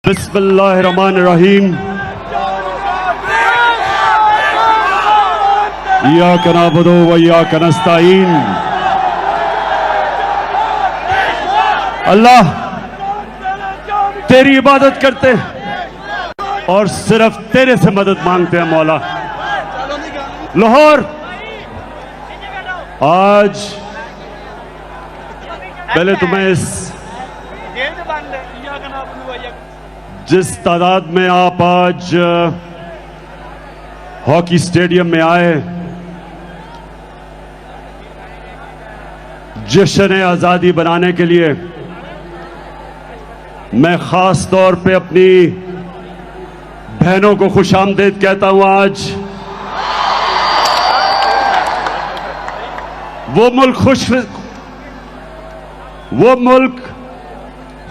बिस्मिल्लाहिर्रहमानिर्रहीम। इय्याका नअबुदु व इय्याका नस्तईन। अल्लाह तेरी इबादत करते और सिर्फ तेरे से मदद मांगते हैं मौला। लाहौर आज पहले तो मैं जिस तादाद में आप आज हॉकी स्टेडियम में आए, जश्न आजादी बनाने के लिए, मैं खास तौर पे अपनी बहनों को खुशामदीद कहता हूं। आज वो मुल्क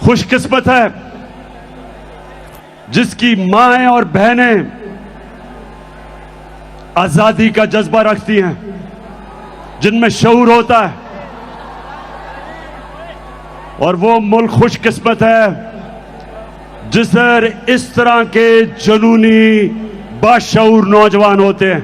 खुशकिस्मत है जिसकी माएं और बहनें आजादी का जज्बा रखती हैं, जिनमें शऊर होता है। और वो मुल्क खुशकिस्मत है जिसर इस तरह के जुनूनी बाशऊर नौजवान होते हैं।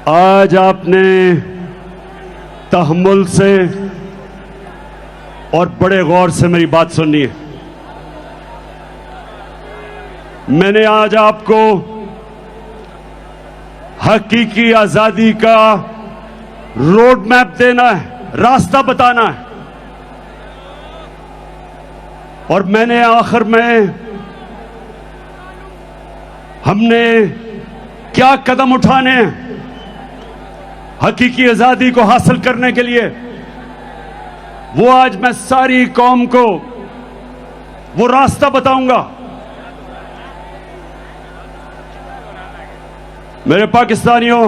आज आपने तहम्मुल से और बड़े गौर से मेरी बात सुननी है। मैंने आज आपको हकीकी आजादी का रोड मैप देना है, रास्ता बताना है। और मैंने आखिर में हमने क्या कदम उठाने हैं हकीकी आजादी को हासिल करने के लिए, वो आज मैं सारी कौम को वो रास्ता बताऊंगा। मेरे पाकिस्तानियों,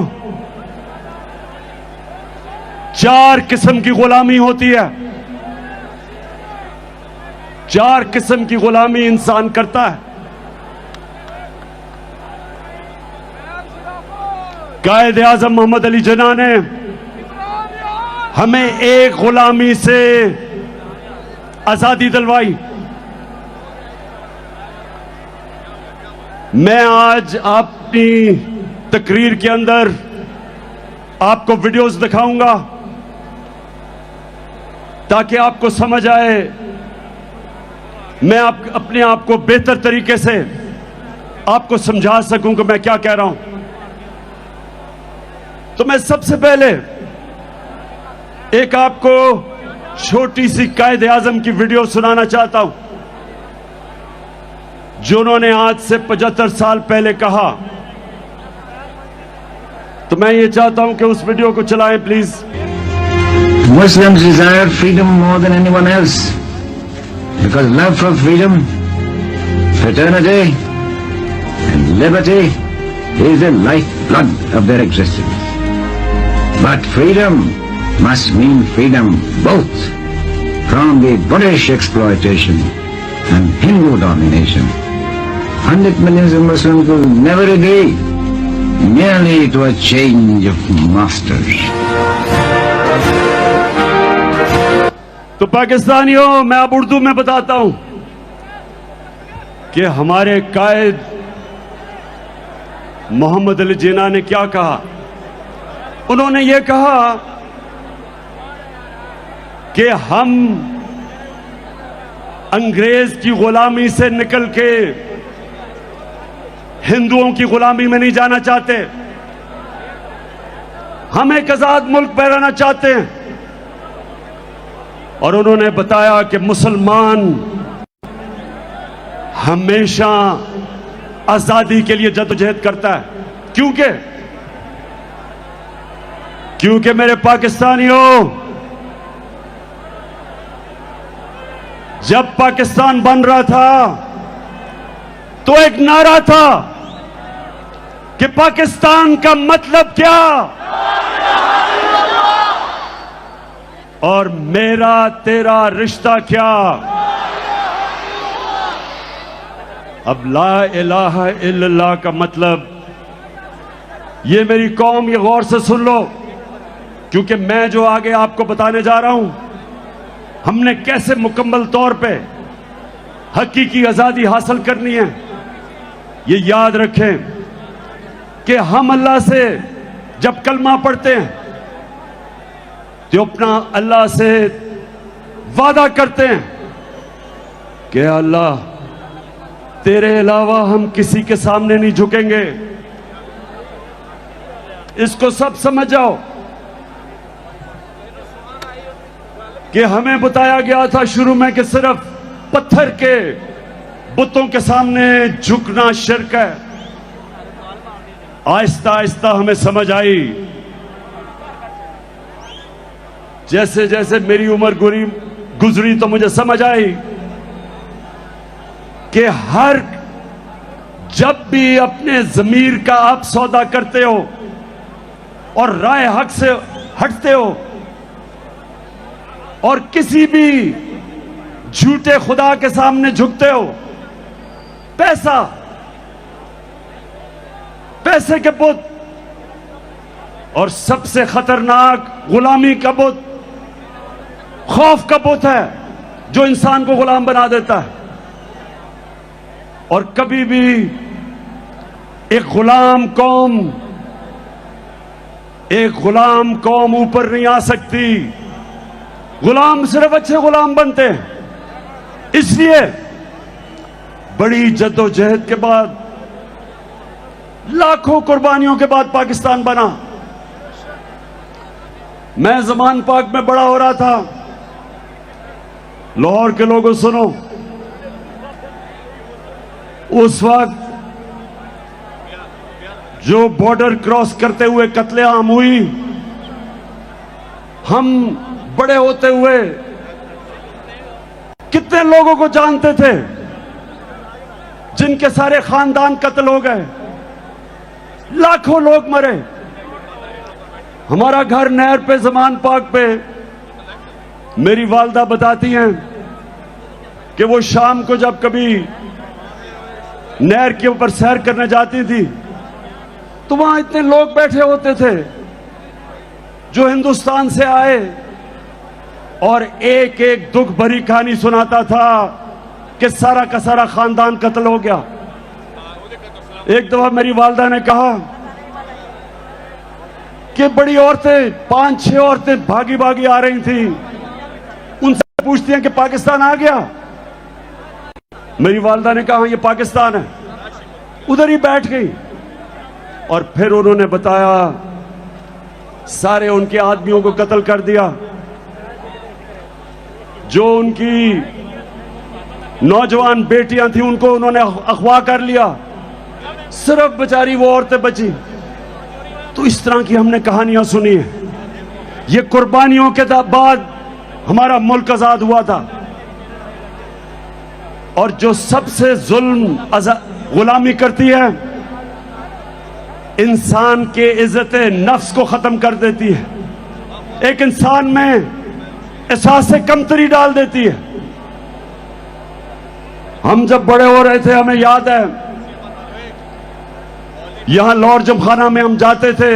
4 किस्म की गुलामी होती है। 4 किस्म की गुलामी इंसान करता है। कायद आजम मोहम्मद अली जिन्ना ने हमें एक गुलामी से आजादी दिलवाई। मैं आज अपनी तकरीर के अंदर आपको वीडियोस दिखाऊंगा ताकि आपको समझ आए, मैं अपने आप को बेहतर तरीके से आपको समझा सकूं कि मैं क्या कह रहा हूं। तो मैं सबसे पहले एक आपको छोटी सी कायद आजम की वीडियो सुनाना चाहता हूं, जो उन्होंने आज से 75 साल पहले कहा। तो मैं ये चाहता हूं कि उस वीडियो को चलाएं please. Muslims desire freedom more than anyone else because love for freedom, fraternity and liberty is the lifeblood of their existence. But freedom must mean freedom both from the British exploitation and Hindu domination. 100 millions of Muslims will never agree merely to a change of masters. तो पाकिस्तानियों, मैं अब उर्दू में बताता हूं कि हमारे कायद मोहम्मद अली जिन्ना ने क्या कहा। उन्होंने ये कहा कि हम अंग्रेज की गुलामी से निकल के हिंदुओं की गुलामी में नहीं जाना चाहते, हम एक आजाद मुल्क बनाना चाहते हैं। और उन्होंने बताया कि मुसलमान हमेशा आजादी के लिए जद्दोजहद करता है। क्योंकि मेरे पाकिस्तानियों, जब पाकिस्तान बन रहा था तो एक नारा था कि पाकिस्तान का मतलब क्या, और मेरा तेरा रिश्ता क्या। अब ला इलाहा इल्लल्लाह का मतलब, ये मेरी कौम ये गौर से सुन लो, क्योंकि मैं जो आगे आपको बताने जा रहा हूं, हमने कैसे मुकम्मल तौर पे हकीकी आजादी हासिल करनी है, ये याद रखें कि हम अल्लाह से जब कलमा पढ़ते हैं तो अपना अल्लाह से वादा करते हैं कि अल्लाह तेरे अलावा हम किसी के सामने नहीं झुकेंगे। इसको सब समझ जाओ कि हमें बताया गया था शुरू में कि सिर्फ पत्थर के बुतों के सामने झुकना शिर्क है। आहिस्ता आहिस्ता हमें समझ आई, जैसे जैसे मेरी उम्र गुजरी तो मुझे समझ आई कि जब भी अपने जमीर का आप सौदा करते हो और राय हक से हटते हो और किसी भी झूठे खुदा के सामने झुकते हो, पैसे के बुत और सबसे खतरनाक गुलामी का बुत खौफ का बुत है जो इंसान को गुलाम बना देता है। और कभी भी एक गुलाम कौम ऊपर नहीं आ सकती। गुलाम सिर्फ अच्छे गुलाम बनते हैं। इसलिए बड़ी जद्दोजहद के बाद, लाखों कुर्बानियों के बाद पाकिस्तान बना। मैं ज़मान पाक में बड़ा हो रहा था। लाहौर के लोगों सुनो, उस वक्त जो बॉर्डर क्रॉस करते हुए कत्लेआम हुई, हम बड़े होते हुए कितने लोगों को जानते थे जिनके सारे खानदान कत्ल हो गए, लाखों लोग मरे। हमारा घर नहर पे, ज़मान पाक पे, मेरी वालदा बताती हैं कि वो शाम को जब कभी नहर के ऊपर सैर करने जाती थी तो वहां इतने लोग बैठे होते थे जो हिंदुस्तान से आए और एक एक दुख भरी कहानी सुनाता था कि सारा का सारा खानदान कत्ल हो गया। एक दफा मेरी वालदा ने कहा कि बड़ी औरतें, 5-6 औरतें भागी भागी आ रही थी, उनसे पूछती हैं कि पाकिस्तान आ गया। मेरी वालदा ने कहा ये पाकिस्तान है। उधर ही बैठ गई और फिर उन्होंने बताया सारे उनके आदमियों को कत्ल कर दिया, जो उनकी नौजवान बेटियां थी उनको उन्होंने अगवा कर लिया, सिर्फ बेचारी वो औरतें बची। तो इस तरह की हमने कहानियां सुनी है। ये कुर्बानियों के बाद हमारा मुल्क आजाद हुआ था। और जो सबसे जुल्म गुलामी करती है, इंसान के इज्जत नफ्स को खत्म कर देती है, एक इंसान में एहसास कमतरी डाल देती है। हम जब बड़े हो रहे थे हमें याद है, यहां लाहौर जमखाना में हम जाते थे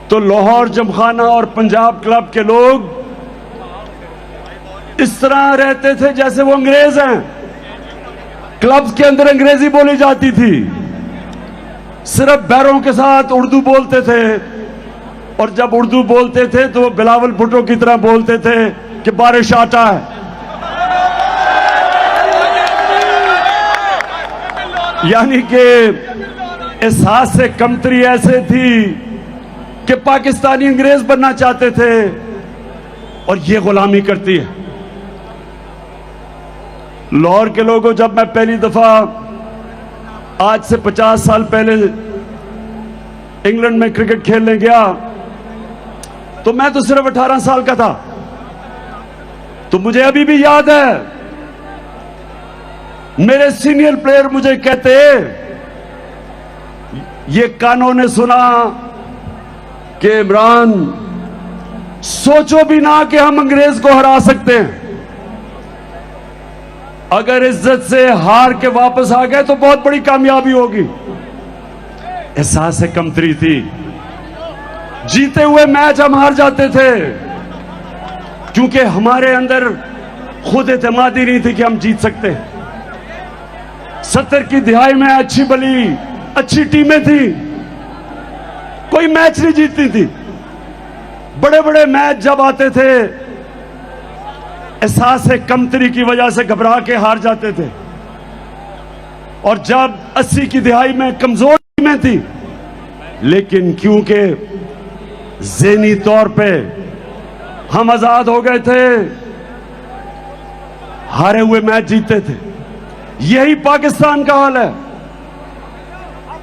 तो लाहौर जमखाना और पंजाब क्लब के लोग इस तरह रहते थे जैसे वो अंग्रेज हैं। क्लब्स के अंदर अंग्रेजी बोली जाती थी, सिर्फ बैरों के साथ उर्दू बोलते थे। और जब उर्दू बोलते थे तो वो बिलावल भुट्टो की तरह बोलते थे कि बारिश आटा है। यानी कि एहसास से कमतरी ऐसे थी कि पाकिस्तानी अंग्रेज बनना चाहते थे और ये गुलामी करती है। लाहौर के लोगों, जब मैं पहली दफा आज से 50 साल पहले इंग्लैंड में क्रिकेट खेलने गया तो मैं तो सिर्फ 18 साल का था। तो मुझे अभी भी याद है, मेरे सीनियर प्लेयर मुझे कहते, ये कानों ने सुना कि इमरान सोचो भी ना कि हम अंग्रेज को हरा सकते हैं, अगर इज्जत से हार के वापस आ गए तो बहुत बड़ी कामयाबी होगी। एहसास कमतरी थी। जीते हुए मैच हम हार जाते थे क्योंकि हमारे अंदर खुद एतमादी नहीं थी कि हम जीत सकते। 70 की दिहाई में अच्छी भली अच्छी टीमें थी, कोई मैच नहीं जीतती थी। बड़े बड़े मैच जब आते थे एहसास कमतरी की वजह से घबरा के हार जाते थे, और जब 80 की दिहाई में कमजोर टीमें थी, लेकिन क्योंकि ज़हनी तौर पे हम आजाद हो गए थे, हारे हुए मैच जीतते थे। यही पाकिस्तान का हाल है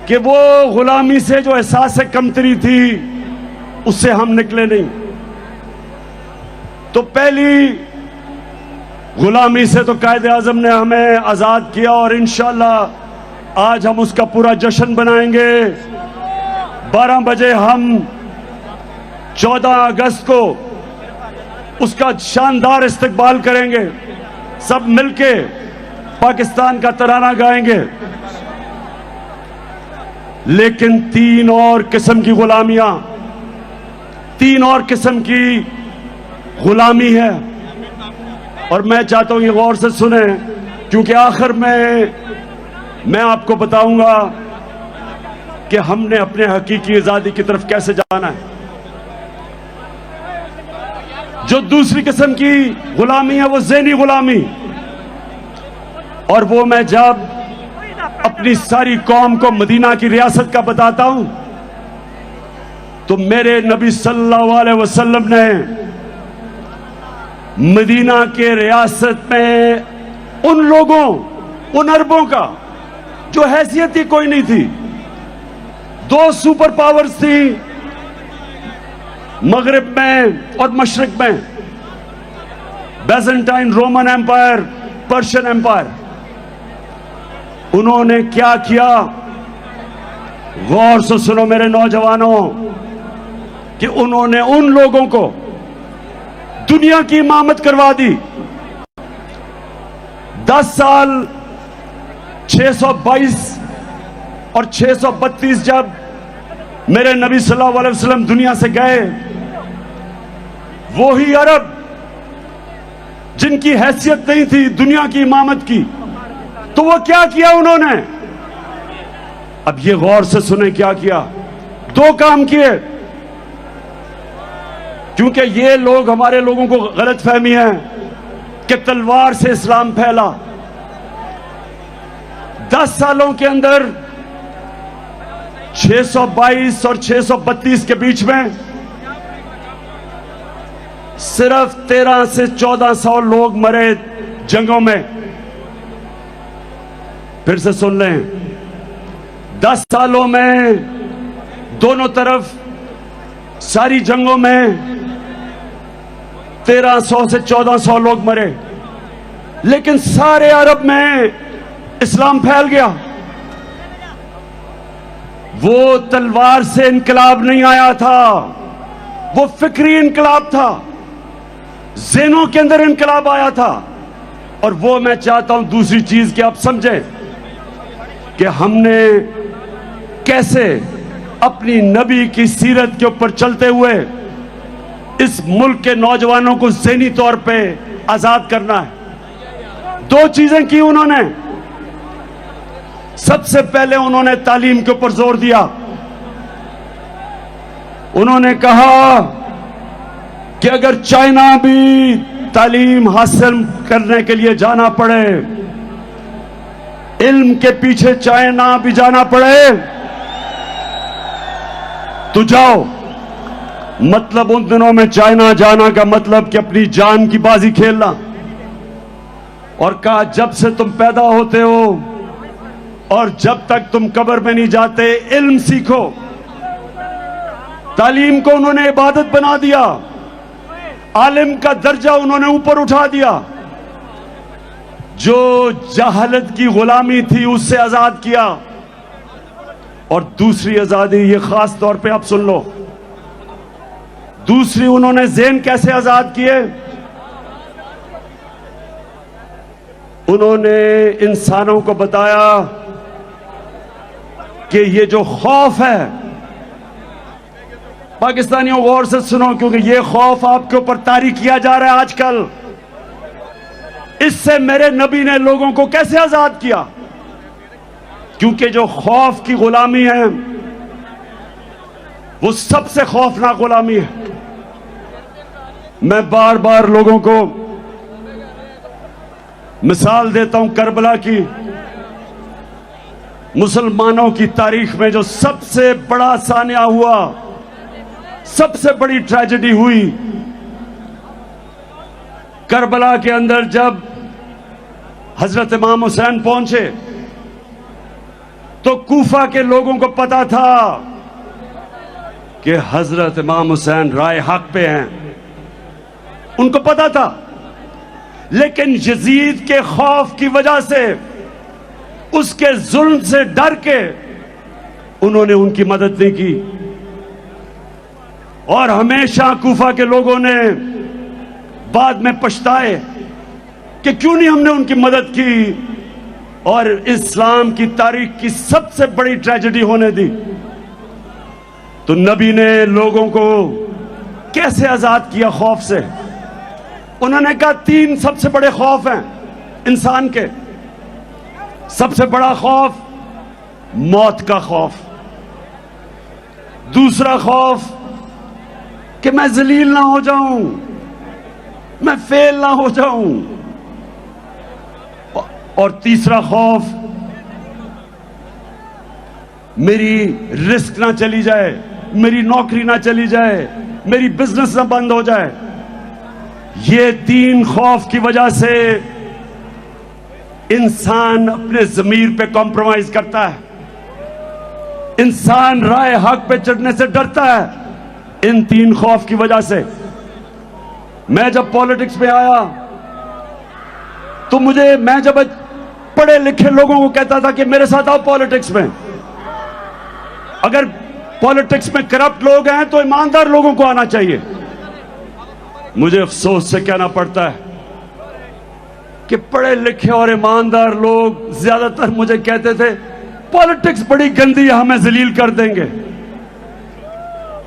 कि वो गुलामी से जो एहसास कमतरी थी उससे हम निकले नहीं। तो पहली गुलामी से तो कायदे आजम ने हमें आजाद किया, और इंशाअल्लाह आज हम उसका पूरा जश्न बनाएंगे। 12 बजे हम 14 अगस्त को उसका शानदार इस्तकबाल करेंगे, सब मिलके पाकिस्तान का तराना गाएंगे। लेकिन 3 और किस्म की गुलामियां, 3 और किस्म की गुलामी है, और मैं चाहता हूं ये गौर से सुने, क्योंकि आखिर में मैं आपको बताऊंगा कि हमने अपने हकीकी आजादी की तरफ कैसे जाना है। जो दूसरी किस्म की गुलामी है वो ज़हनी गुलामी, और वो मैं जब अपनी सारी कौम को मदीना की रियासत का बताता हूं तो मेरे नबी सल्लल्लाहु अलैहि वसल्लम ने मदीना के रियासत में उन लोगों, उन अरबों का जो हैसियत ही कोई नहीं थी, 2 सुपर पावर्स थी मगरिब में और मशरिक में, Byzantine Roman empire, Persian empire. उन्होंने क्या किया, गौर से सुनो मेरे नौजवानों, कि उन्होंने उन लोगों को दुनिया की इमामत करवा दी। 10 साल 622 और 632 जब मेरे नबी सल्लल्लाहु अलैहि वसल्लम दुनिया से गए, वो ही अरब जिनकी हैसियत नहीं थी दुनिया की इमामत की, तो वो क्या किया उन्होंने, अब ये गौर से सुने क्या किया। 2 काम किए, क्योंकि ये लोग, हमारे लोगों को गलतफहमी है कि तलवार से इस्लाम फैला। 10 सालों के अंदर 622 और 632 के बीच में सिर्फ 1300 से 1400 लोग मरे जंगों में। फिर से सुन लें, 10 सालों में दोनों तरफ सारी जंगों में 1300 से 1400 लोग मरे, लेकिन सारे अरब में इस्लाम फैल गया। वो तलवार से इनकलाब नहीं आया था, वो फिक्री इनकलाब था, ज़हनों के अंदर इनकलाब आया था। और वो मैं चाहता हूं दूसरी चीज कि आप समझें कि हमने कैसे अपनी नबी की सीरत के ऊपर चलते हुए इस मुल्क के नौजवानों को ज़हनी तौर पे आजाद करना है। 2 चीजें की उन्होंने। सबसे पहले उन्होंने तालीम के ऊपर जोर दिया। उन्होंने कहा कि अगर चाइना भी तालीम हासिल करने के लिए जाना पड़े, इल्म के पीछे चाइना भी जाना पड़े, तो जाओ। मतलब उन दिनों में चाइना जाना का मतलब कि अपनी जान की बाजी खेलना। और कहा जब से तुम पैदा होते हो और जब तक तुम कब्र में नहीं जाते, इल्म सीखो। तालीम को उन्होंने इबादत बना दिया, आलिम का दर्जा उन्होंने ऊपर उठा दिया। जो जहालत की गुलामी थी उससे आजाद किया। और दूसरी आजादी, ये खास तौर पे आप सुन लो, दूसरी उन्होंने ज़हन कैसे आजाद किए। उन्होंने इंसानों को बताया कि ये जो खौफ है पाकिस्तानियों गौर से सुनो, क्योंकि ये खौफ आपके ऊपर तारी किया जा रहा है आजकल। इससे मेरे नबी ने लोगों को कैसे आजाद किया? क्योंकि जो खौफ की गुलामी है वो सबसे खौफनाक गुलामी है। मैं बार बार लोगों को मिसाल देता हूं करबला की। मुसलमानों की तारीख में जो सबसे बड़ा सानिया हुआ, सबसे बड़ी ट्रेजेडी हुई, करबला के अंदर जब हजरत इमाम हुसैन पहुंचे तो कूफा के लोगों को पता था कि हजरत इमाम हुसैन राय हक पे हैं, उनको पता था। लेकिन यजीद के खौफ की वजह से, उसके जुल्म से डर के उन्होंने उनकी मदद नहीं की। और हमेशा कूफा के लोगों ने बाद में पछताए कि क्यों नहीं हमने उनकी मदद की और इस्लाम की तारीख की सबसे बड़ी ट्रेजेडी होने दी। तो नबी ने लोगों को कैसे आजाद किया खौफ से? उन्होंने कहा 3 सबसे बड़े खौफ हैं इंसान के। सबसे बड़ा खौफ मौत का खौफ, दूसरा खौफ कि मैं जलील ना हो जाऊं, मैं फेल ना हो जाऊं, और तीसरा खौफ मेरी रिस्क ना चली जाए, मेरी नौकरी ना चली जाए, मेरी बिजनेस ना बंद हो जाए। ये 3 खौफ की वजह से इंसान अपने जमीर पे कॉम्प्रोमाइज करता है, इंसान राय हक पे चढ़ने से डरता है, इन 3 खौफ की वजह से। मैं जब पॉलिटिक्स में आया तो मैं जब पढ़े लिखे लोगों को कहता था कि मेरे साथ आओ पॉलिटिक्स में, अगर पॉलिटिक्स में करप्ट लोग हैं तो ईमानदार लोगों को आना चाहिए। मुझे अफसोस से कहना पड़ता है कि पढ़े लिखे और ईमानदार लोग ज्यादातर मुझे कहते थे पॉलिटिक्स बड़ी गंदी है, हमें जलील कर देंगे।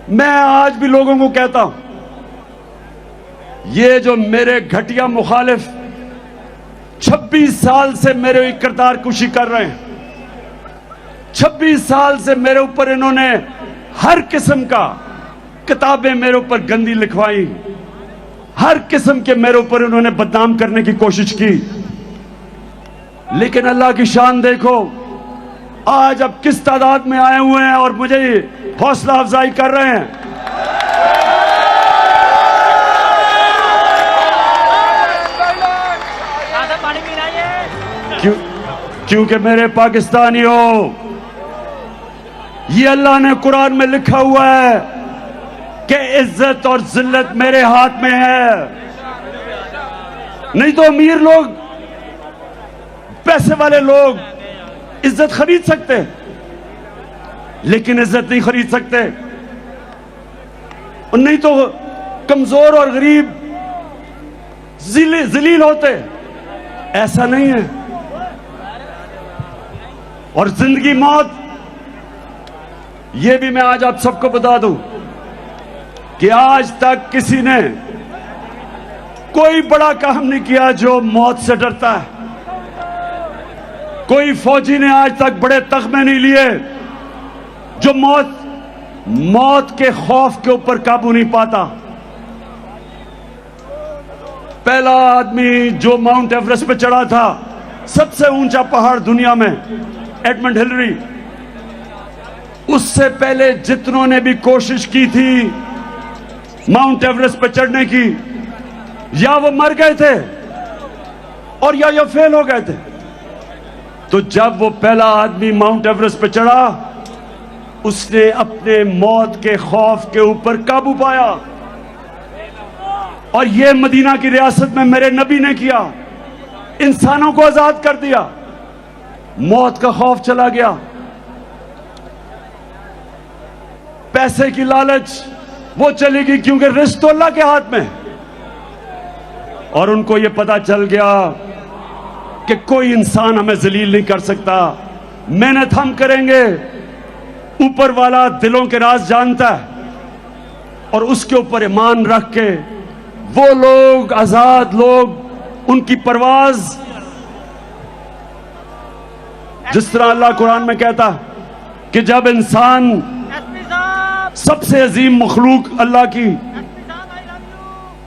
मैं आज भी लोगों को कहता हूं, ये जो मेरे घटिया मुखालिफ 26 साल से मेरे किरदार कुशी कर रहे हैं, 26 साल से मेरे ऊपर इन्होंने हर किस्म का किताबें मेरे ऊपर गंदी लिखवाई, हर किस्म के मेरे ऊपर इन्होंने बदनाम करने की कोशिश की। लेकिन अल्लाह की शान देखो, आज अब किस तादाद में आए हुए हैं और मुझे हौसला अफजाई कर रहे हैं। क्योंकि मेरे पाकिस्तानियों, ये अल्लाह ने कुरान में लिखा हुआ है कि इज्जत और जिल्लत मेरे हाथ में है। नहीं तो अमीर लोग, पैसे वाले लोग इज्जत खरीद सकते, लेकिन इज्जत नहीं खरीद सकते। और नहीं तो कमजोर और गरीब जलील होते। ऐसा नहीं है। और जिंदगी मौत, यह भी मैं आज आप सबको बता दूं कि आज तक किसी ने कोई बड़ा काम नहीं किया जो मौत से डरता है। कोई फौजी ने आज तक बड़े तगमे नहीं लिए जो मौत के खौफ के ऊपर काबू नहीं पाता। पहला आदमी जो माउंट एवरेस्ट पे चढ़ा था, सबसे ऊंचा पहाड़ दुनिया में, एडमंड हिलरी, उससे पहले जितनों ने भी कोशिश की थी माउंट एवरेस्ट पर चढ़ने की, या वो मर गए थे और या फेल हो गए थे। तो जब वो पहला आदमी माउंट एवरेस्ट पर चढ़ा, उसने अपने मौत के खौफ के ऊपर काबू पाया। और ये मदीना की रियासत में मेरे नबी ने किया, इंसानों को आजाद कर दिया, मौत का खौफ चला गया। पैसे की लालच वो चलेगी, क्योंकि रिस्क तो अल्लाह के हाथ में। और उनको ये पता चल गया कि कोई इंसान हमें जलील नहीं कर सकता, मेहनत हम करेंगे। ऊपर वाला दिलों के राज जानता है, और उसके ऊपर ईमान रख के वो लोग, आजाद लोग, उनकी परवाज, जिस तरह अल्लाह कुरान में कहता कि जब इंसान सबसे अजीम मखलूक अल्लाह की,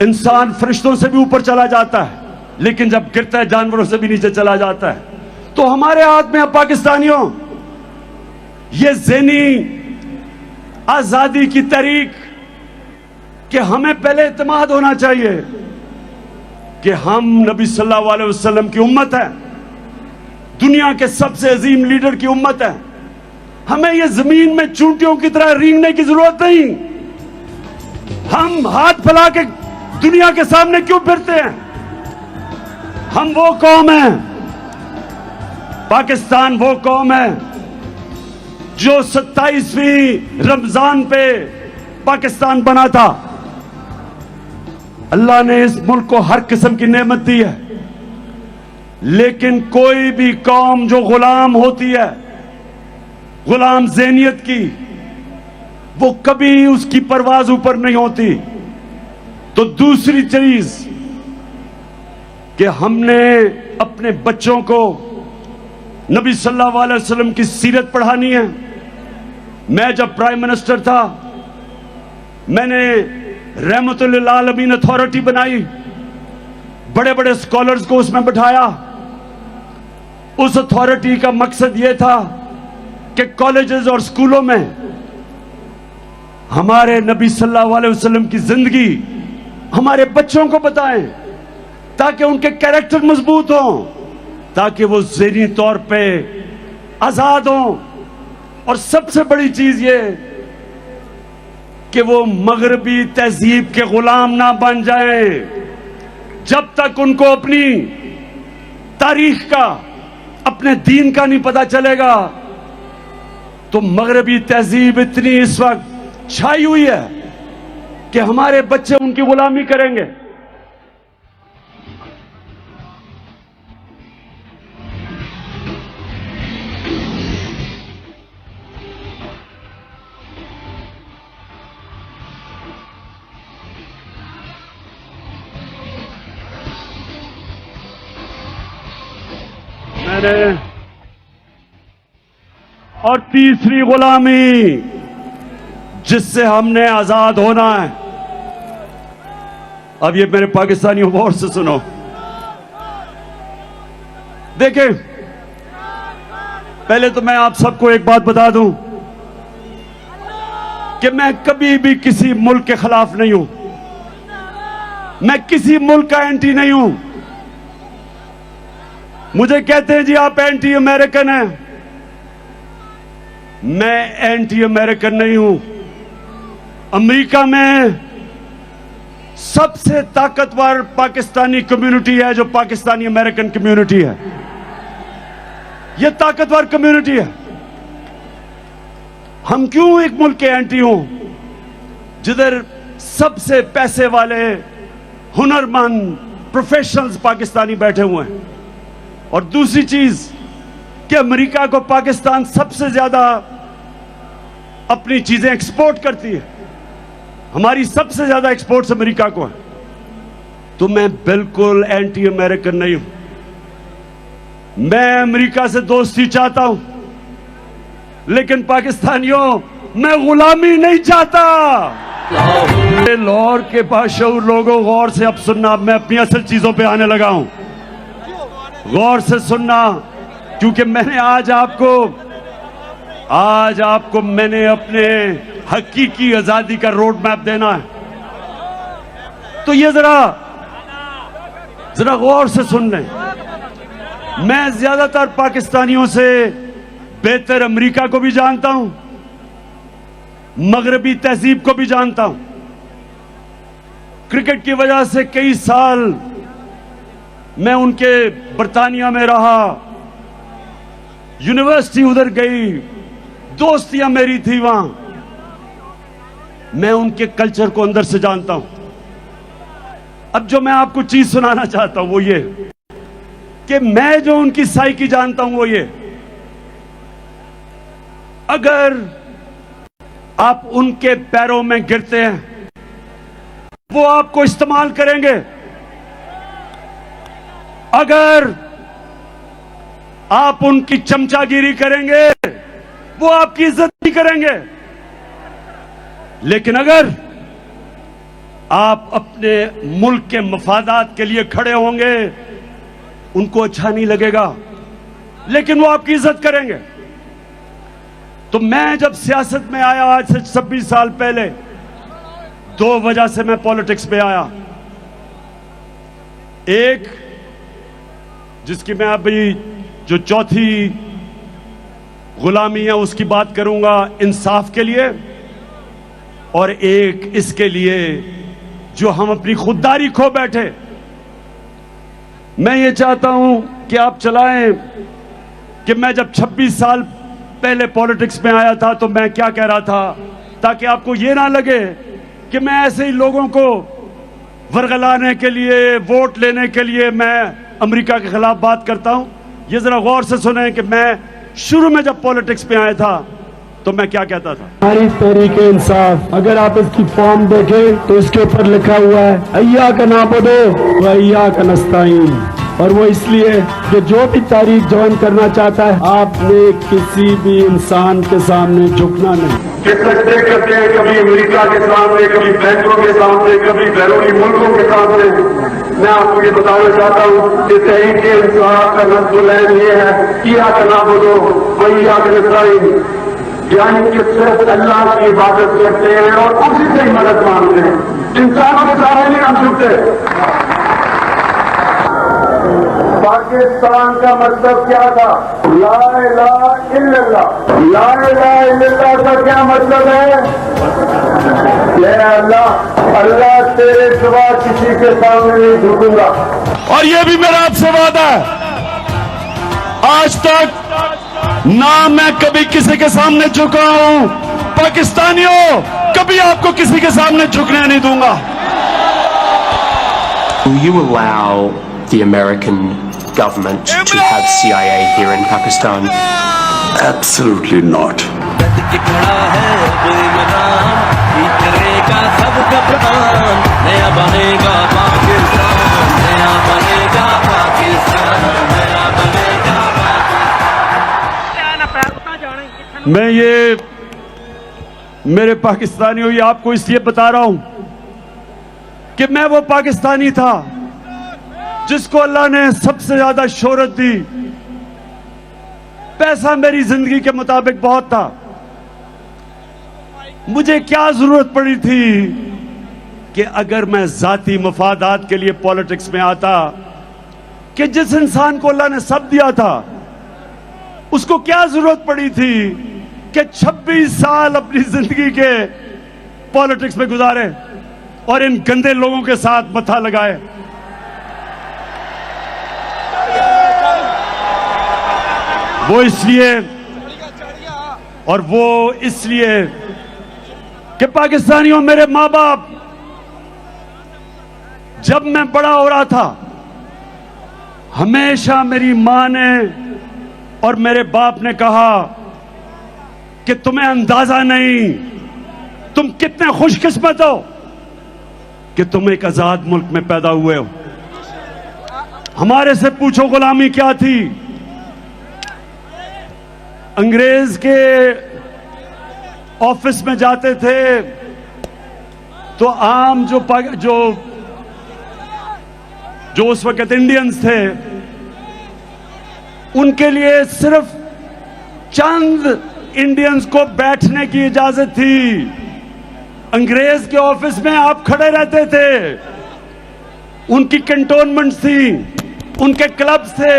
इंसान फरिश्तों से भी ऊपर चला जाता है, लेकिन जब गिरता है जानवरों से भी नीचे चला जाता है। तो हमारे हाथ में अब पाकिस्तानियों ये ज़हनी आजादी की तहरीक कि हमें पहले इत्मीनान होना चाहिए कि हम नबी सल्लल्लाहु अलैहि वसल्लम की उम्मत है, दुनिया के सबसे अजीम लीडर की उम्मत है। हमें ये जमीन में चूंटियों की तरह रेंगने की जरूरत नहीं। हम हाथ फैला के दुनिया के सामने क्यों फिरते हैं? हम वो कौम है, पाकिस्तान वो कौम है जो 27वीं रमजान पे पाकिस्तान बना था। अल्लाह ने इस मुल्क को हर किस्म की नेमत दी है, लेकिन कोई भी कौम जो गुलाम होती है, गुलाम ज़हनियत की, वो कभी उसकी परवाज ऊपर नहीं होती। तो दूसरी चीज कि हमने अपने बच्चों को नबी सल्लल्लाहु अलैहि वसल्लम की सीरत पढ़ानी है। मैं जब प्राइम मिनिस्टर था, मैंने रहमतुल लिल आलमीन अथॉरिटी बनाई, बड़े बड़े स्कॉलर्स को उसमें बिठाया। उस अथॉरिटी का मकसद यह था कि कॉलेजेस और स्कूलों में हमारे नबी सल्लल्लाहु अलैहि वसल्लम की जिंदगी हमारे बच्चों को बताएं, ताकि उनके कैरेक्टर मजबूत हों, ताकि वो ज़हनी तौर पे आजाद हों। और सबसे बड़ी चीज ये कि वो मगरबी तहजीब के गुलाम ना बन जाएं। जब तक उनको अपनी तारीख का, अपने दीन का नहीं पता चलेगा, तो मगरबी तहजीब इतनी इस वक्त छाई हुई है कि हमारे बच्चे उनकी गुलामी करेंगे। और तीसरी गुलामी जिससे हमने आजाद होना है। अब ये मेरे पाकिस्तानियों गौर से सुनो, देखें, पहले तो मैं आप सबको एक बात बता दूं कि मैं कभी भी किसी मुल्क के खिलाफ नहीं हूं, मैं किसी मुल्क का एंटी नहीं हूं। मुझे कहते हैं जी आप एंटी अमेरिकन हैं, मैं एंटी अमेरिकन नहीं हूं। अमेरिका में सबसे ताकतवर पाकिस्तानी कम्युनिटी है जो पाकिस्तानी अमेरिकन कम्युनिटी है। यह ताकतवर कम्युनिटी है। हम क्यों एक मुल्क के एंटी हों जिधर सबसे पैसे वाले हुनरमंद प्रोफेशनल्स पाकिस्तानी बैठे हुए हैं। और दूसरी चीज कि अमेरिका को पाकिस्तान सबसे ज्यादा अपनी चीजें एक्सपोर्ट करती है, हमारी सबसे ज्यादा एक्सपोर्ट्स अमेरिका को है। तो मैं बिल्कुल एंटी अमेरिकन नहीं हूं। मैं अमेरिका से दोस्ती चाहता हूं, लेकिन पाकिस्तानियों मैं गुलामी नहीं चाहता। लाहौर के बाशऊर लोगों गौर से अब सुनना, मैं अपनी असल चीजों पे आने लगा हूं। गौर से सुनना, क्योंकि मैंने आज आपको मैंने अपने हकीकी आजादी का रोड मैप देना है। तो ये जरा गौर से सुन लें। मैं ज्यादातर पाकिस्तानियों से बेहतर अमेरिका को भी जानता हूं, मगरबी तहजीब को भी जानता हूं। क्रिकेट की वजह से कई साल मैं उनके बरतानिया में रहा, यूनिवर्सिटी उधर गई, दोस्तियां मेरी थी वहां। मैं उनके कल्चर को अंदर से जानता हूं। अब जो मैं आपको चीज सुनाना चाहता हूं वो ये कि मैं जो उनकी साइकी जानता हूं वो ये, अगर आप उनके पैरों में गिरते हैं वो आपको इस्तेमाल करेंगे। अगर आप उनकी चमचागिरी करेंगे, वो आपकी इज्जत नहीं करेंगे। लेकिन अगर आप अपने मुल्क के मफादात के लिए खड़े होंगे, उनको अच्छा नहीं लगेगा, लेकिन वो आपकी इज्जत करेंगे। तो मैं जब सियासत में आया आज से 26 साल पहले, 2 वजह से मैं पॉलिटिक्स में आया। एक, जिसकी मैं अभी जो चौथी गुलामी है उसकी बात करूंगा, इंसाफ के लिए, और एक इसके लिए जो हम अपनी खुददारी खो बैठे। मैं ये चाहता हूं कि आप चलाएं कि मैं जब 26 साल पहले पॉलिटिक्स में आया था तो मैं क्या कह रहा था, ताकि आपको ये ना लगे कि मैं ऐसे ही लोगों को वरगलाने के लिए, वोट लेने के लिए मैं अमेरिका के खिलाफ बात करता हूं। ये जरा गौर से सुने कि मैं शुरू में जब पॉलिटिक्स में आया था तो मैं क्या कहता था। हमारी तहरीके इंसाफ, अगर आप इसकी फॉर्म देखें तो इसके ऊपर लिखा हुआ है अय्या का नाबुदो व अय्या का नस्ताईन, और वो इसलिए कि जो भी तारीख ज्वाइन करना चाहता है, आपने किसी भी इंसान के सामने झुकना नहीं। करते हैं कभी अमेरिका के सामने, कभी बैंकों के सामने, कभी बैरूनी मुल्कों के सामने। मैं आपको ये बताना चाहता हूँ कि तहरीक इंसाफ का नस्ल ये है किया का नाबुदो व अय्या का नस्ताईन, यानी कि सिर्फ अल्लाह की इबादत करते हैं और उसी से ही मदद मांगते हैं, इंसानों के सामने नहीं हम झुकते। पाकिस्तान का मतलब क्या था? ला इलाहा इल्लल्लाह। ला इलाहा इल्लल्लाह का क्या मतलब है? अल्लाह, अल्लाह तेरे सिवा किसी के सामने नहीं झुकूंगा। और ये भी मेरा आपसे वादा है, आज तक ना मैं कभी किसी के सामने झुका हूं। पाकिस्तानियों, कभी आपको किसी के सामने झुकने नहीं दूंगा। Will you allow the American government to have CIA here in Pakistan? Absolutely not. मैं ये मेरे पाकिस्तानियों ये आपको इसलिए बता रहा हूं कि मैं वो पाकिस्तानी था जिसको अल्लाह ने सबसे ज्यादा शोहरत दी। पैसा मेरी जिंदगी के मुताबिक बहुत था। मुझे क्या जरूरत पड़ी थी कि अगर मैं जाती मफादात के लिए पॉलिटिक्स में आता, कि जिस इंसान को अल्लाह ने सब दिया था उसको क्या जरूरत पड़ी थी कि 26 साल अपनी जिंदगी के पॉलिटिक्स में गुजारे और इन गंदे लोगों के साथ मथा लगाए। वो इसलिए और वो इसलिए कि पाकिस्तानियों, मेरे माँ बाप, जब मैं बड़ा हो रहा था, हमेशा मेरी मां ने और मेरे बाप ने कहा कि तुम्हें अंदाजा नहीं, तुम कितने खुशकिस्मत हो कि तुम एक आजाद मुल्क में पैदा हुए हो। हमारे से पूछो गुलामी क्या थी। अंग्रेज के ऑफिस में जाते थे तो आम जो उस वक्त इंडियंस थे, उनके लिए सिर्फ चंद इंडियंस को बैठने की इजाजत थी। अंग्रेज के ऑफिस में आप खड़े रहते थे, उनकी कैंटोनमेंट थी, उनके क्लब्स थे,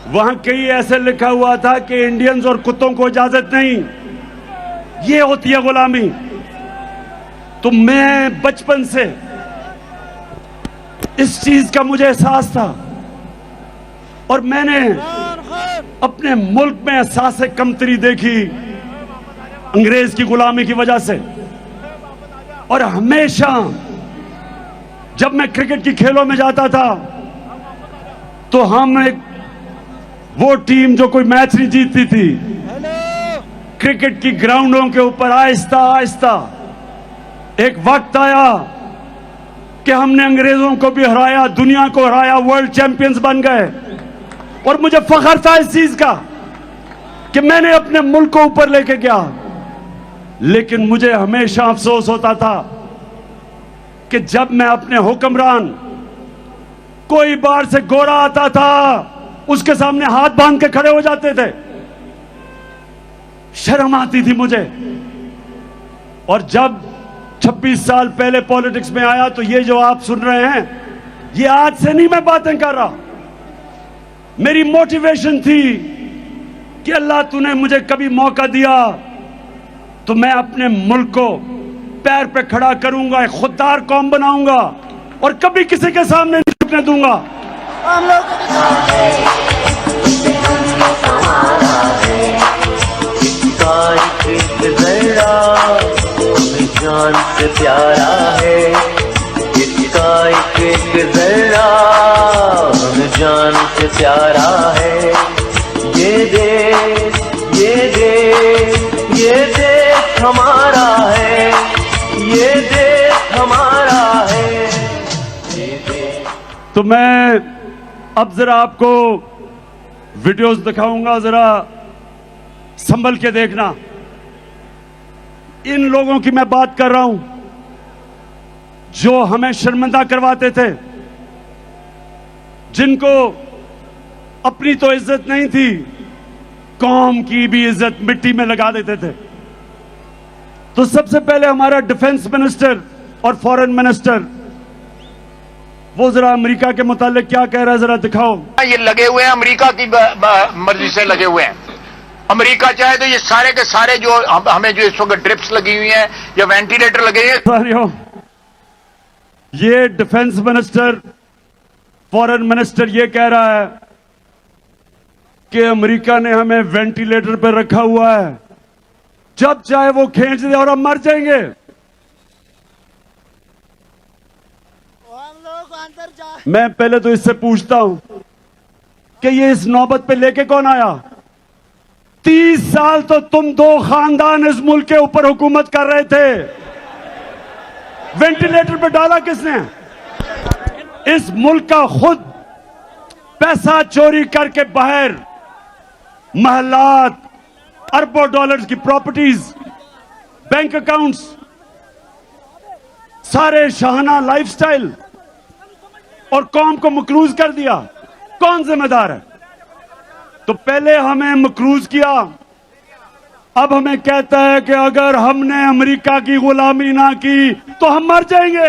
वहां कहीं ऐसे लिखा हुआ था कि इंडियंस और कुत्तों को इजाजत नहीं। ये होती है गुलामी। तो मैं बचपन से इस चीज का मुझे एहसास था और मैंने अपने मुल्क में एहसास कमतरी देखी अंग्रेज की गुलामी की वजह से। और हमेशा जब मैं क्रिकेट की खेलों में जाता था तो हम वो टीम जो कोई मैच नहीं जीतती थी, क्रिकेट की ग्राउंडों के ऊपर आहिस्ता आहिस्ता एक वक्त आया कि हमने अंग्रेजों को भी हराया, दुनिया को हराया, वर्ल्ड चैंपियंस बन गए। और मुझे फख्र था इस चीज का कि मैंने अपने मुल्क को ऊपर लेके गया। लेकिन मुझे हमेशा अफसोस होता था कि जब मैं अपने हुक्मरान, कोई बाहर से गोरा आता था, उसके सामने हाथ बांध के खड़े हो जाते थे, शर्म आती थी मुझे। और जब 26 साल पहले पॉलिटिक्स में आया तो ये जो आप सुन रहे हैं, ये आज से नहीं मैं बातें कर रहा। मेरी मोटिवेशन थी कि अल्लाह तूने मुझे कभी मौका दिया तो मैं अपने मुल्क को पैर पे खड़ा करूंगा, एक खुददार कौम बनाऊंगा और कभी किसी के सामने नहीं झुकने दूंगा। जान से प्यारा है इसका एक जरा, हमें जान से प्यारा है। ये देश, ये देश, ये देश हमारा है, ये देश हमारा है, ये देश। तो मैं अब जरा आपको वीडियोस दिखाऊंगा, जरा संभल के देखना। इन लोगों की मैं बात कर रहा हूं जो हमें शर्मिंदा करवाते थे, जिनको अपनी तो इज्जत नहीं थी, कौम की भी इज्जत मिट्टी में लगा देते थे। तो सबसे पहले हमारा डिफेंस मिनिस्टर और फॉरेन मिनिस्टर, वो जरा अमेरिका के मुतालिक क्या कह रहा है, जरा दिखाओ। ये लगे हुए हैं अमेरिका की मर्जी से लगे हुए हैं। अमेरिका चाहे तो ये सारे के सारे जो हमें जो इस वक्त ड्रिप्स लगी हुई हैं या वेंटिलेटर लगे हैं, ये डिफेंस मिनिस्टर, फॉरेन मिनिस्टर ये कह रहा है कि अमेरिका ने हमें वेंटिलेटर पर रखा हुआ है, जब चाहे वो खींच दे और हम मर जाएंगे। मैं पहले तो इससे पूछता हूं कि ये इस नौबत पे लेके कौन आया? 30 साल तो तुम दो खानदान इस मुल्क के ऊपर हुकूमत कर रहे थे, वेंटिलेटर पे डाला किसने? इस मुल्क का खुद पैसा चोरी करके बाहर महलात, अरबों डॉलर्स की प्रॉपर्टीज, बैंक अकाउंट्स, सारे शाहाना लाइफस्टाइल और कौम को मकरूज कर दिया। कौन जिम्मेदार है? तो पहले हमें मकरूज किया, अब हमें कहता है कि अगर हमने अमेरिका की गुलामी ना की तो हम मर जाएंगे।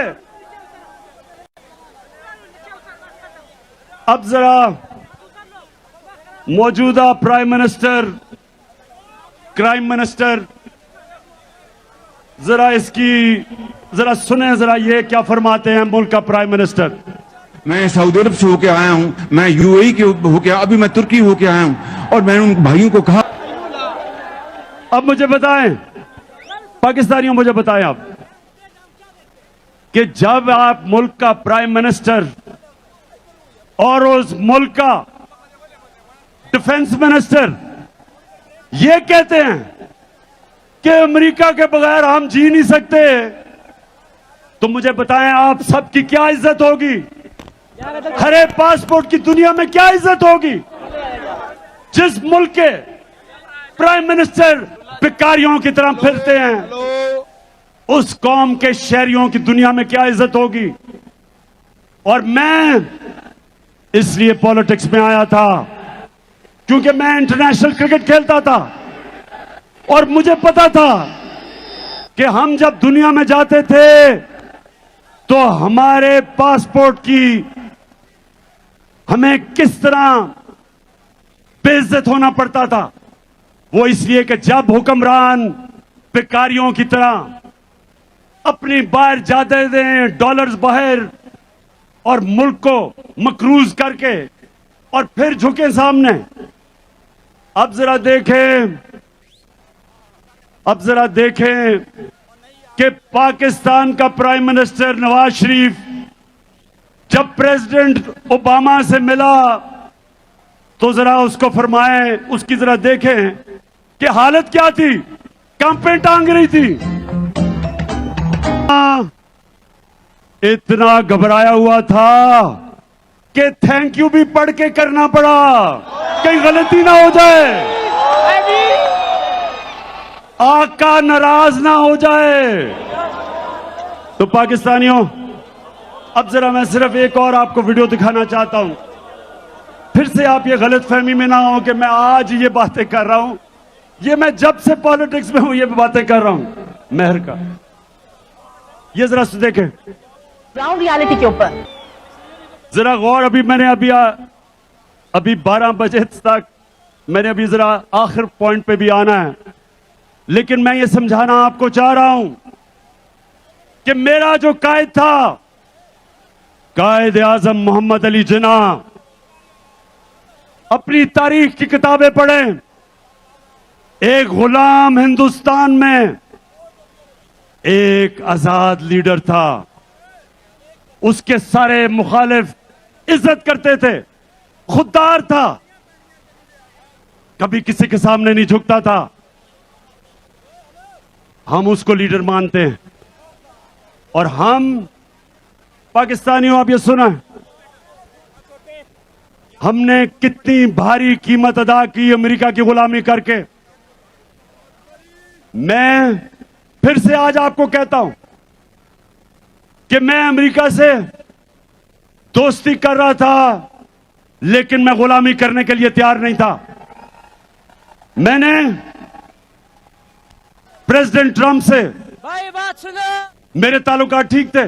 अब जरा मौजूदा प्राइम मिनिस्टर, क्राइम मिनिस्टर, जरा इसकी जरा सुने, जरा ये क्या फरमाते हैं मुल्क का प्राइम मिनिस्टर। मैं सऊदी अरब से होके आया हूं, मैं यूएई के होके, अभी मैं तुर्की होके आया हूं, और मैंने उन भाइयों को कहा। अब मुझे बताएं, पाकिस्तानियों मुझे बताएं आप कि जब आप मुल्क का प्राइम मिनिस्टर और उस मुल्क का डिफेंस मिनिस्टर ये कहते हैं कि अमेरिका के बगैर हम जी नहीं सकते, तो मुझे बताएं आप सबकी क्या इज्जत होगी? हरे पासपोर्ट की दुनिया में क्या इज्जत होगी? जिस मुल्क के प्राइम मिनिस्टर भिखारियों की तरह फिरते हैं, उस कौम के शहरियों की दुनिया में क्या इज्जत होगी? और मैं इसलिए पॉलिटिक्स में आया था क्योंकि मैं इंटरनेशनल क्रिकेट खेलता था और मुझे पता था कि हम जब दुनिया में जाते थे तो हमारे पासपोर्ट की हमें किस तरह बेइज्जत होना पड़ता था। वो इसलिए कि जब हुक्मरान भिखारियों की तरह अपनी बाहर जायदादें, डॉलर्स बाहर और मुल्क को मकरूज करके और फिर झुके सामने। अब जरा देखें कि पाकिस्तान का प्राइम मिनिस्टर नवाज शरीफ जब प्रेसिडेंट ओबामा से मिला तो जरा उसको फरमाएं, उसकी जरा देखें कि हालत क्या थी, कहां पे टांग रही थी। इतना घबराया हुआ था कि थैंक यू भी पढ़ के करना पड़ा, कहीं गलती ना हो जाए, आका नाराज ना हो जाए। तो पाकिस्तानियों, अब जरा मैं सिर्फ एक और आपको वीडियो दिखाना चाहता हूं, फिर से आप ये गलत फहमी में ना हो कि मैं आज ये बातें कर रहा हूं। ये मैं जब से पॉलिटिक्स में हूं ये बातें कर रहा हूं मेहर का। ये जरा देखें ग्राउंड रियलिटी के ऊपर जरा गौर। अभी 12 बजे तक मैंने अभी जरा आखिर पॉइंट पे भी आना है, लेकिन मैं ये समझाना आपको चाह रहा हूं कि मेरा जो कायद था, कायद आजम मोहम्मद अली जिन्ना, अपनी तारीख की किताबें पढ़ें। एक गुलाम हिंदुस्तान में एक आजाद लीडर था, उसके सारे मुखालिफ इज्जत करते थे, खुददार था, कभी किसी के सामने नहीं झुकता था। हम उसको लीडर मानते हैं। और हम पाकिस्तानियों, आप ये सुना है हमने कितनी भारी कीमत अदा की अमेरिका की गुलामी करके। मैं फिर से आज आपको कहता हूं कि मैं अमेरिका से दोस्ती कर रहा था, लेकिन मैं गुलामी करने के लिए तैयार नहीं था। मैंने प्रेसिडेंट ट्रंप से मेरे ताल्लुकात ठीक थे,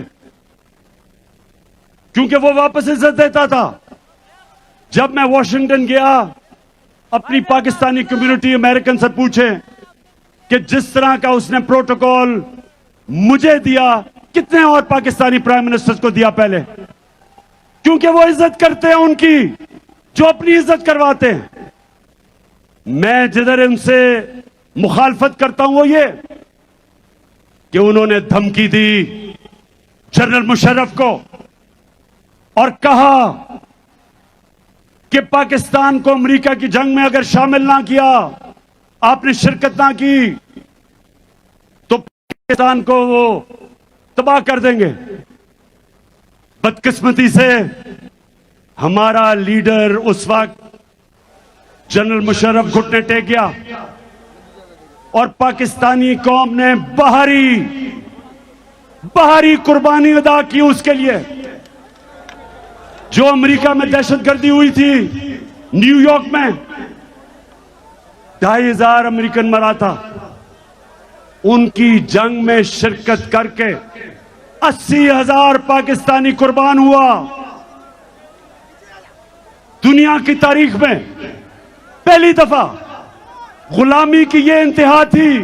क्योंकि वो वापस इज्जत देता था। जब मैं वॉशिंगटन गया, अपनी पाकिस्तानी कम्युनिटी अमेरिकन से पूछे कि जिस तरह का उसने प्रोटोकॉल मुझे दिया, कितने और पाकिस्तानी प्राइम मिनिस्टर्स को दिया पहले, क्योंकि वो इज्जत करते हैं उनकी जो अपनी इज्जत करवाते हैं। मैं जिधर उनसे मुखालफत करता हूं वो ये कि उन्होंने धमकी दी जनरल मुशर्रफ को और कहा कि पाकिस्तान को अमेरिका की जंग में अगर शामिल ना किया, आपने शिरकत ना की, तो पाकिस्तान को वो तबाह कर देंगे। बदकिस्मती से हमारा लीडर उस वक्त जनरल मुशर्रफ घुटने टेक गया और पाकिस्तानी कौम ने बाहरी कुर्बानी अदा की उसके लिए। जो अमेरिका में दहशतगर्दी हुई थी, न्यूयॉर्क में 2,500 अमेरिकन मरा था, उनकी जंग में शिरकत करके 80,000 पाकिस्तानी कुर्बान हुआ। दुनिया की तारीख में पहली दफा गुलामी की यह इंतहा थी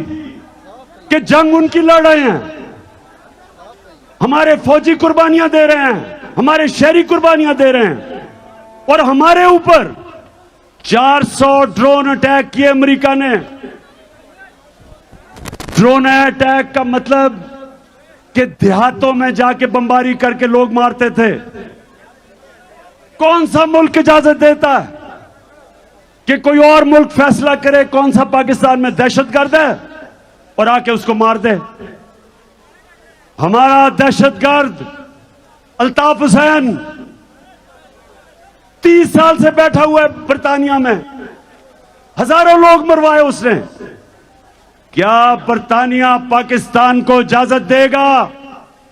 कि जंग उनकी लड़ रहे हैं, हमारे फौजी कुर्बानियां दे रहे हैं, हमारे शहरी कुर्बानियां दे रहे हैं, और हमारे ऊपर 400 ड्रोन अटैक किए अमेरिका ने। ड्रोन अटैक का मतलब कि देहातों में जाके बमबारी करके लोग मारते थे। कौन सा मुल्क इजाजत देता है कि कोई और मुल्क फैसला करे कौन सा पाकिस्तान में दहशतगर्द है और आके उसको मार दे? हमारा दहशतगर्द अल्ताफ हुसैन 30 साल से बैठा हुआ है बरतानिया में, हजारों लोग मरवाए उसने। क्या बरतानिया पाकिस्तान को इजाजत देगा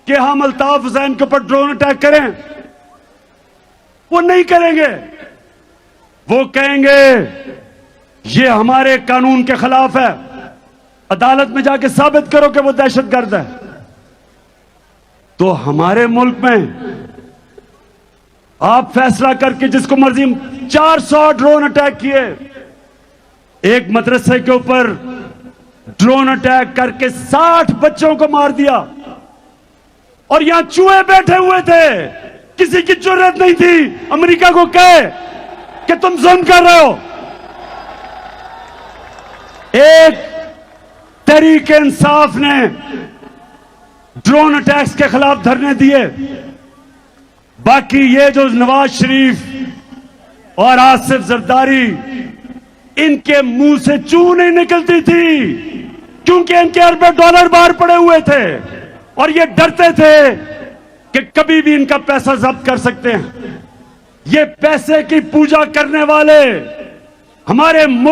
कि हम अल्ताफ हुसैन के ऊपर ड्रोन अटैक करें? वो नहीं करेंगे। वो कहेंगे ये हमारे कानून के खिलाफ है, अदालत में जाके साबित करो कि वो दहशतगर्द है। तो हमारे मुल्क में आप फैसला करके जिसको मर्जी 400 ड्रोन अटैक किए, एक मदरसे के ऊपर ड्रोन अटैक करके 60 बच्चों को मार दिया, और यहां चूहे बैठे हुए थे, किसी की जरूरत नहीं थी अमेरिका को कहे कि तुम जुल्म कर रहे हो। एक तहरीक इंसाफ ने ड्रोन अटैक्स के खिलाफ धरने दिए, बाकी ये जो नवाज शरीफ और आसिफ जरदारी, इनके मुंह से चू नहीं निकलती थी, क्योंकि इनके अरबों डॉलर बाहर पड़े हुए थे और ये डरते थे कि कभी भी इनका पैसा जब्त कर सकते हैं। ये पैसे की पूजा करने वाले हमारे